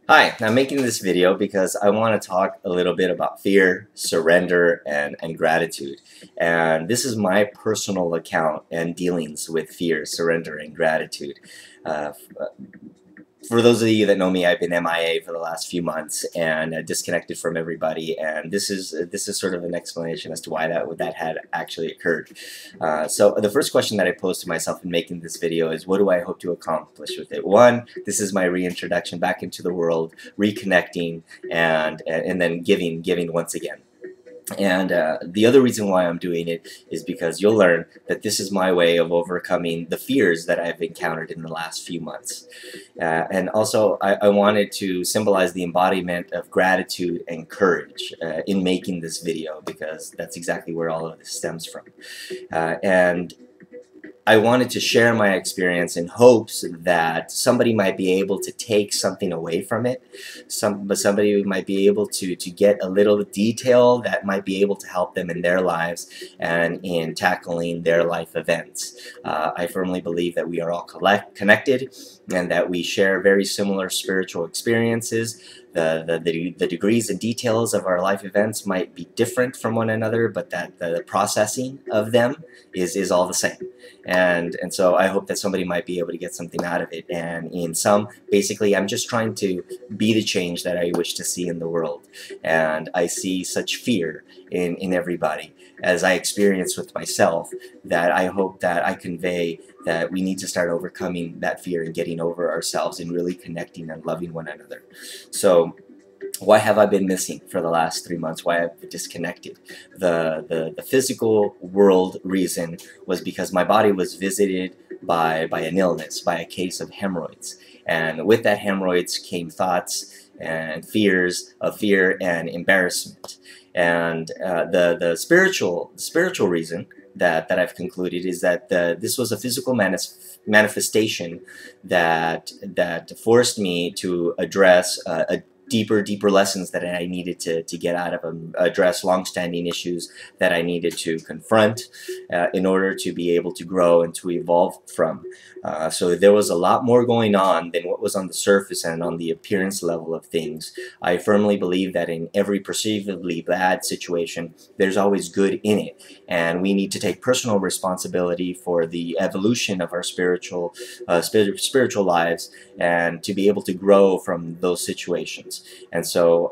Hi, I'm making this video because I want to talk a little bit about fear, surrender, and gratitude. And this is my personal account and dealings with fear, surrender, and gratitude. Uh, for those of you that know me, I've been MIA for the last few months and disconnected from everybody. And this is sort of an explanation as to why that had actually occurred. So the first question that I posed to myself in making this video is, what do I hope to accomplish with it? One, this is my reintroduction back into the world, reconnecting, and then giving once again. And the other reason why I'm doing it is because you'll learn that this is my way of overcoming the fears that I've encountered in the last few months. And also, I wanted to symbolize the embodiment of gratitude and courage in making this video, because that's exactly where all of this stems from. And I wanted to share my experience in hopes that somebody might be able to take something away from it. Somebody might be able to get a little detail that might be able to help them in their lives and in tackling their life events. I firmly believe that we are all connected and that we share very similar spiritual experiences. The degrees and details of our life events might be different from one another, but that the processing of them is all the same. And so I hope that somebody might be able to get something out of it. And in some, basically, I'm just trying to be the change that I wish to see in the world. And I see such fear in everybody, as I experience with myself, that I hope that I convey that we need to start overcoming that fear and getting over ourselves and really connecting and loving one another. So why have I been missing for the last 3 months? Why have I disconnected? The physical world reason was because my body was visited by an illness, by a case of hemorrhoids. And with that hemorrhoids came thoughts and fears of fear and embarrassment. And the spiritual reason that I've concluded is that this was a physical manifestation that forced me to address a deeper lessons that I needed to get out of them, address long-standing issues that I needed to confront in order to be able to grow and to evolve from. So there was a lot more going on than what was on the surface and on the appearance level of things. I firmly believe that in every perceivably bad situation, there's always good in it, and we need to take personal responsibility for the evolution of our spiritual lives and to be able to grow from those situations. And so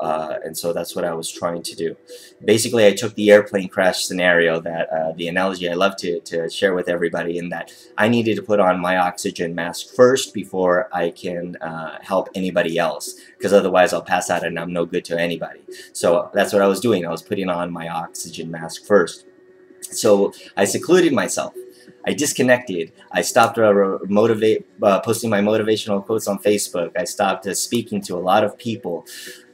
that's what I was trying to do. Basically, I took the airplane crash scenario, that the analogy I love to share with everybody, in that I needed to put on my oxygen mask first before I can help anybody else, because otherwise I'll pass out and I'm no good to anybody. So that's what I was doing. I was putting on my oxygen mask first. So I secluded myself. I disconnected. I stopped posting my motivational quotes on Facebook. I stopped speaking to a lot of people.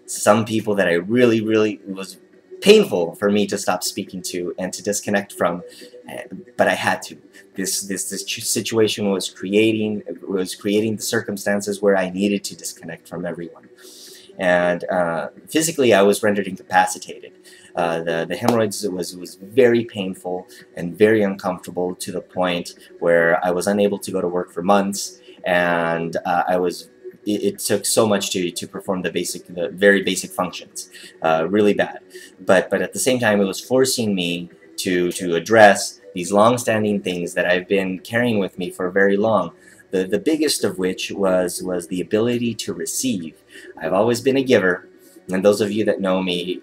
Some people that I really was painful for me to stop speaking to and to disconnect from, but I had to. This situation was creating the circumstances where I needed to disconnect from everyone. And physically, I was rendered incapacitated. The hemorrhoids was very painful and very uncomfortable, to the point where I was unable to go to work for months, and it took so much to perform the very basic functions, really bad. But at the same time, it was forcing me to address these long-standing things that I've been carrying with me for very long. The biggest of which was the ability to receive. I've always been a giver, and those of you that know me,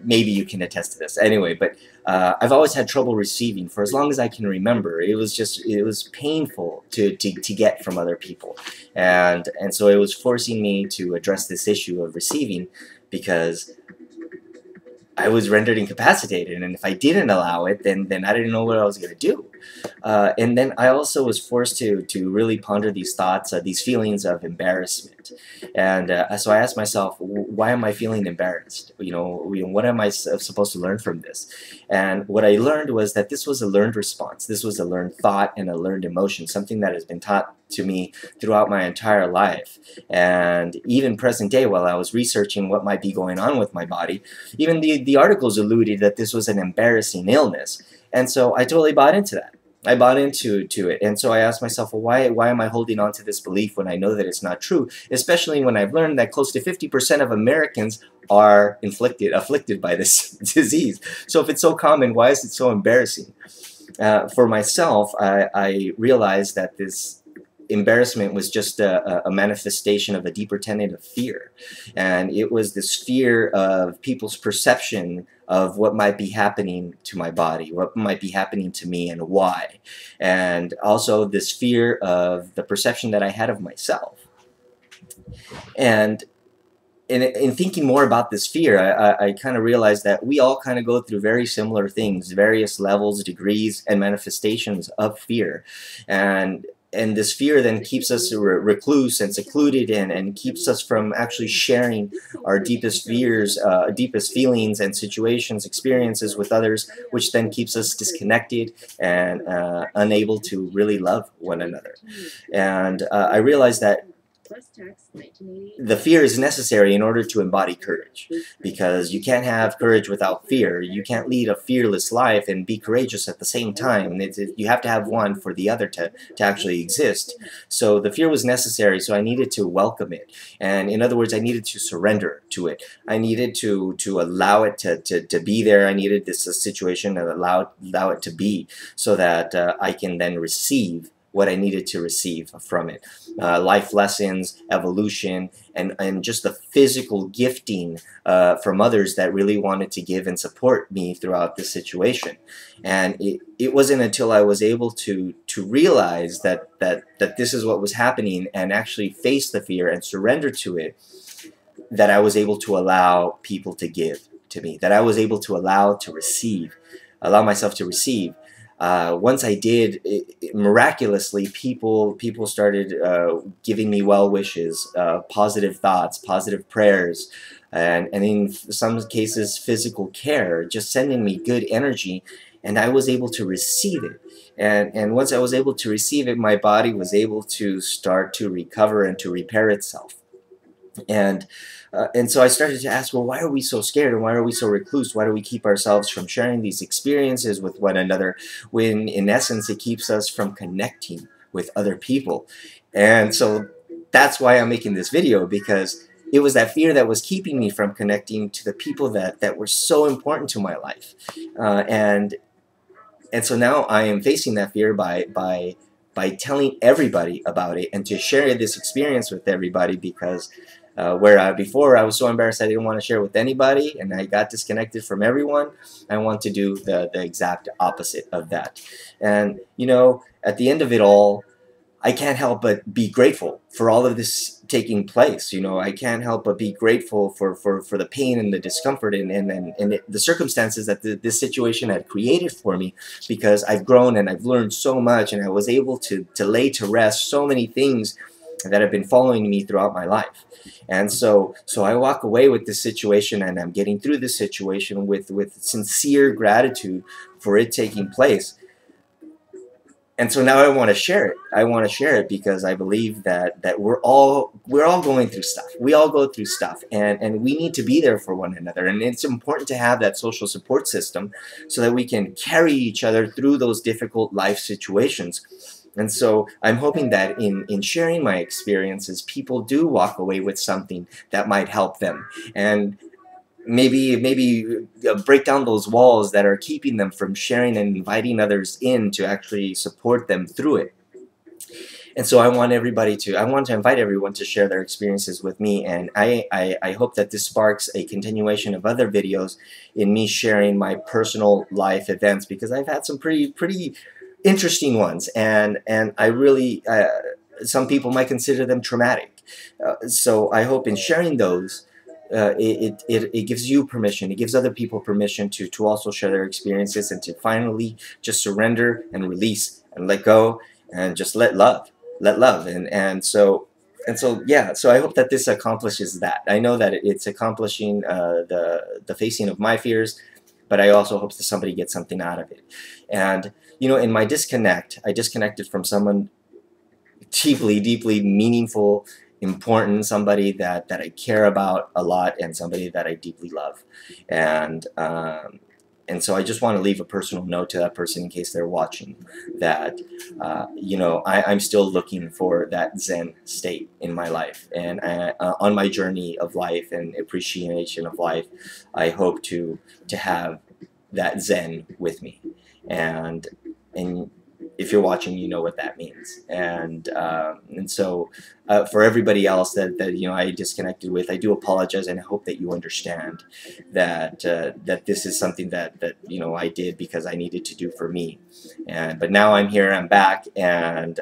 maybe you can attest to this. Anyway, but I've always had trouble receiving for as long as I can remember. It was painful to get from other people, and so it was forcing me to address this issue of receiving, because I was rendered incapacitated, and if I didn't allow it, then I didn't know what I was going to do. And then I also was forced to really ponder these thoughts, these feelings of embarrassment. And so I asked myself, why am I feeling embarrassed? What am I supposed to learn from this? And what I learned was that this was a learned response. This was a learned thought and a learned emotion, something that has been taught to me throughout my entire life. And even present day, while I was researching what might be going on with my body, even the articles alluded that this was an embarrassing illness. And so I totally bought into that. I bought into it, and so I asked myself, well, why am I holding on to this belief when I know that it's not true? Especially when I've learned that close to 50% of Americans are afflicted by this disease. So if it's so common, why is it so embarrassing? For myself, I realized that this embarrassment was just a manifestation of a deeper tenet of fear. And it was this fear of people's perception of what might be happening to my body, what might be happening to me, and why. And also this fear of the perception that I had of myself. And in thinking more about this fear, I kind of realized that we all kind of go through very similar things, various levels, degrees, and manifestations of fear. And this fear then keeps us recluse and secluded, and keeps us from actually sharing our deepest fears, deepest feelings and situations, experiences with others, which then keeps us disconnected and unable to really love one another. And I realized that the fear is necessary in order to embody courage, because you can't have courage without fear. You can't lead a fearless life and be courageous at the same time. You have to have one for the other to actually exist. So the fear was necessary, so I needed to welcome it. And in other words, I needed to surrender to it. I needed to allow it to be there. I needed this situation to allow it to be, so that I can then receive what I needed to receive from it. Life lessons, evolution, and just the physical gifting from others that really wanted to give and support me throughout this situation. And it wasn't until I was able to realize that this is what was happening, and actually face the fear and surrender to it, that I was able to allow people to give to me, that I was able to allow myself to receive. Once I did, miraculously, people started giving me well wishes, positive thoughts, positive prayers, and in some cases physical care, just sending me good energy, and I was able to receive it. And once I was able to receive it, my body was able to start to recover and to repair itself. And so I started to ask, well, why are we so scared, and why are we so recluse? Why do we keep ourselves from sharing these experiences with one another, when in essence it keeps us from connecting with other people? And so that's why I'm making this video, because it was that fear that was keeping me from connecting to the people that were so important to my life. And so now I am facing that fear by telling everybody about it, and to share this experience with everybody, because where before I was so embarrassed I didn't want to share with anybody, and I got disconnected from everyone, I want to do the exact opposite of that. And you know, at the end of it all, I can't help but be grateful for all of this taking place. You know, I can't help but be grateful for the pain and the discomfort and the circumstances that this situation had created for me, because I've grown and I've learned so much, and I was able to lay to rest so many things that have been following me throughout my life. And so I walk away with this situation, and I'm getting through this situation with sincere gratitude for it taking place. And so now I want to share it. I want to share it because I believe that we're all going through stuff. We all go through stuff, and we need to be there for one another. And it's important to have that social support system, so that we can carry each other through those difficult life situations. And so I'm hoping that in sharing my experiences, people do walk away with something that might help them, and maybe break down those walls that are keeping them from sharing and inviting others in to actually support them through it. And so I want to invite everyone to share their experiences with me, and I hope that this sparks a continuation of other videos in me sharing my personal life events, because I've had some pretty interesting ones, and I really, some people might consider them traumatic. So I hope in sharing those, it gives you permission, it gives other people permission to also share their experiences, and to finally just surrender and release and let go, and just let love. And so yeah, so I hope that this accomplishes that. I know that it's accomplishing the facing of my fears, but I also hope that somebody gets something out of it. And you know, in my disconnect, I disconnected from someone deeply meaningful, important, somebody that I care about a lot, and somebody that I deeply love. And and so I just want to leave a personal note to that person in case they're watching, that you know, I'm still looking for that Zen state in my life, and on my journey of life and appreciation of life, I hope to have that Zen with me, and if you're watching, you know what that means. And so for everybody else that you know I disconnected with, I do apologize, and I hope that you understand that that this is something that you know I did because I needed to do for me. And but now I'm here, I'm back, and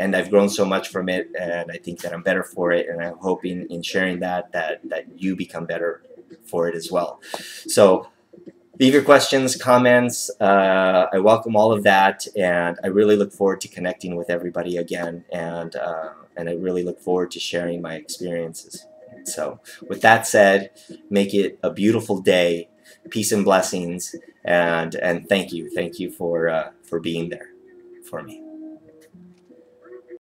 I've grown so much from it, and I think that I'm better for it, and I'm hoping in sharing that you become better for it as well. So leave your questions, comments. I welcome all of that, and I really look forward to connecting with everybody again, and I really look forward to sharing my experiences. So with that said, make it a beautiful day. Peace and blessings, and thank you for being there for me.